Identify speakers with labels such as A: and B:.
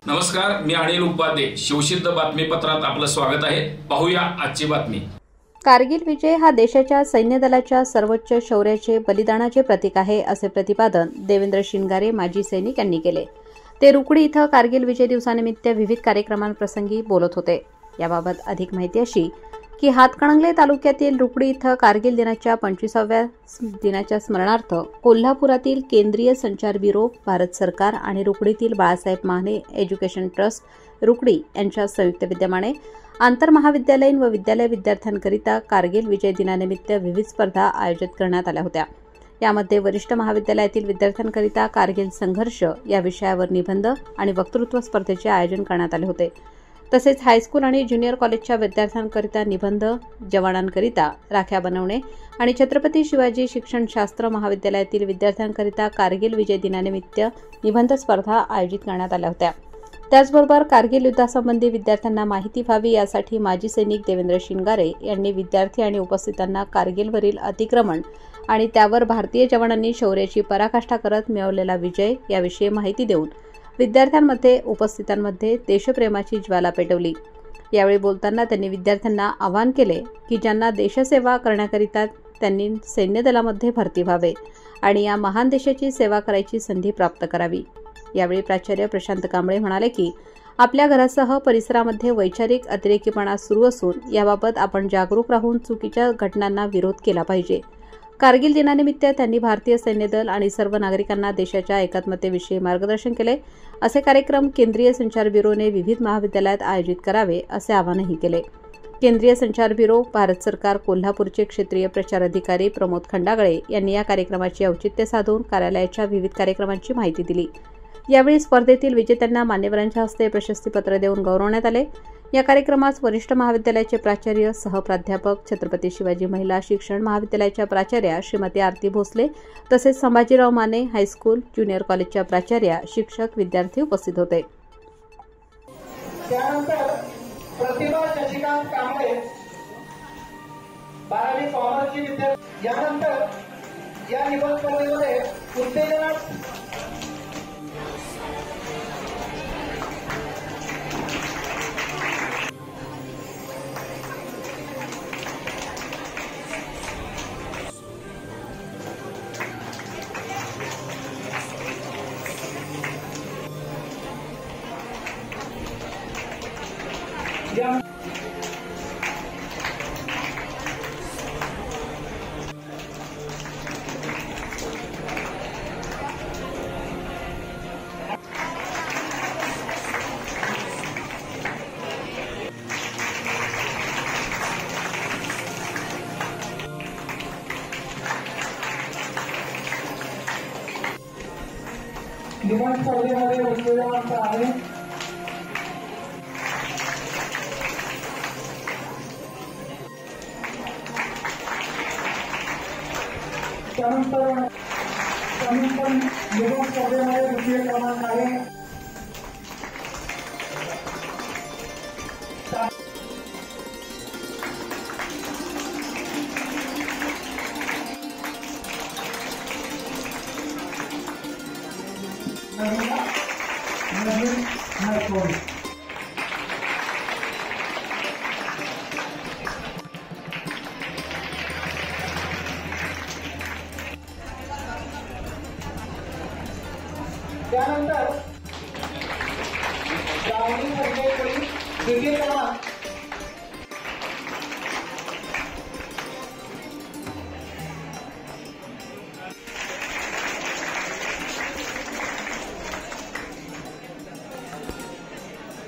A: नमस्कार, मी अनिल उपाध्ये. शिवसिद्ध बातमीपत्रात आपलं स्वागत आहे. पाहूया आजची बातमी.
B: कारगिल विजय हा देशाच्या सैन्य दलाच्या सर्वोच्च शौर्याचे बलिदानाचे प्रतीक आहे, असे प्रतिपादन देवेंद्र शिंगारे माजी सैनिक यांनी केले. ते रुकडी इथं कारगिल विजय दिवसानिमित्त विविध कार्यक्रमांप्रसंगी बोलत होते. याबाबत अधिक माहिती अशी की हातकणंगले तालुक्यातील रुकडी इथं कारगिल दिनाच्या 25व्या दिनाच्या स्मरणार्थ कोल्हापुरातील केंद्रीय संचार ब्युरो, भारत सरकार आणि रुकडीतील बाळासाहेब माने एज्युकेशन ट्रस्ट रुकडी यांच्या संयुक्त विद्यमाने आंतरमहाविद्यालयीन व विद्यालय विद्यार्थ्यांकरिता कारगिल विजय दिनानिमित्त विविध स्पर्धा आयोजित करण्यात आल्या होत्या. यामध्ये वरिष्ठ महाविद्यालयातील विद्यार्थ्यांकरिता कारगिल संघर्ष या विषयावर निबंध आणि वक्तृत्व स्पर्धेचे आयोजन करण्यात आले होते. तसेच हायस्कूल आणि ज्युनियर कॉलेजच्या विद्यार्थ्यांकरिता निबंध, जवानांकरिता राख्या बनवणे आणि छत्रपती शिवाजी शिक्षणशास्त्र महाविद्यालयातील विद्यार्थ्यांकरिता कारगिल विजय दिनानिमित्त निबंध स्पर्धा आयोजित करण्यात आल्या होत्या. त्याचबरोबर कारगिल युद्धासंबंधी विद्यार्थ्यांना माहिती व्हावी यासाठी माजी सैनिक देवेंद्र शिंगारे यांनी विद्यार्थी आणि उपस्थितांना कारगिलवरील अतिक्रमण आणि त्यावर भारतीय जवानांनी शौर्याची पराकाष्ठा करत मिळवलेला विजय याविषयी माहिती देऊन विद्यार्थ्यांमध्ये उपस्थितांमध्ये देशप्रेमाची ज्वाला पेटवली. यावेळी बोलताना त्यांनी विद्यार्थ्यांना आवाहन केले की ज्यांना देशसेवा करण्याकरिता त्यांनी सैन्य दलामध्ये भरती व्हावे आणि या महान देशाची सेवा करायची संधी प्राप्त करावी. यावेळी प्राचार्य प्रशांत कांबळे म्हणाले की आपल्या घरासह परिसरामध्ये वैचारिक अतिरेकीपणा सुरू असून याबाबत आपण जागरूक राहून चुकीच्या घटनांना विरोध केला पाहिजे. कारगिल दिनानिमित्त त्यांनी भारतीय सैन्य दल आणि सर्व नागरिकांना देशाच्या एकात्मतेविषयी मार्गदर्शन केले. असे कार्यक्रम केंद्रीय संचार ब्युरोने विविध महाविद्यालयात आयोजित करावे असे आवाहनही केले. केंद्रीय संचार ब्युरो, भारत सरकार कोल्हापूरचे क्षेत्रीय प्रचार अधिकारी प्रमोद खंडागळे यांनी या कार्यक्रमाचे औचित्य साधून कार्यालयाच्या विविध कार्यक्रमांची माहिती दिली. यावेळी स्पर्धेतील विजेत्यांना मान्यवरांच्या हस्ते प्रशस्तीपत्र देऊन गौरवण्यात आले. या कार्यक्रमात वरिष्ठ महाविद्यालयाचे प्राचार्य, सहप्राध्यापक, छत्रपती शिवाजी महिला शिक्षण महाविद्यालयाच्या प्राचार्या श्रीमती आरती भोसले तसेच संभाजीराव माने हायस्कूल, ज्युनियर कॉलेजच्या प्राचार्या, शिक्षक, विद्यार्थी उपस्थित होते.
C: त्यानंतर प्रतिभा शशिकांत कांबळे 12वी कॉमर्सची विद्यार्थी. यानंतर या निबंध स्पर्धेमध्ये उत्तेजना निबंध स्पर्धेमध्ये उत्तेजनांचा आहे. त्यानंतर निबंध स्पर्धेमध्ये द्वितीय क्रमांक आहे. त्यानंतर द्वितीय क्रमांक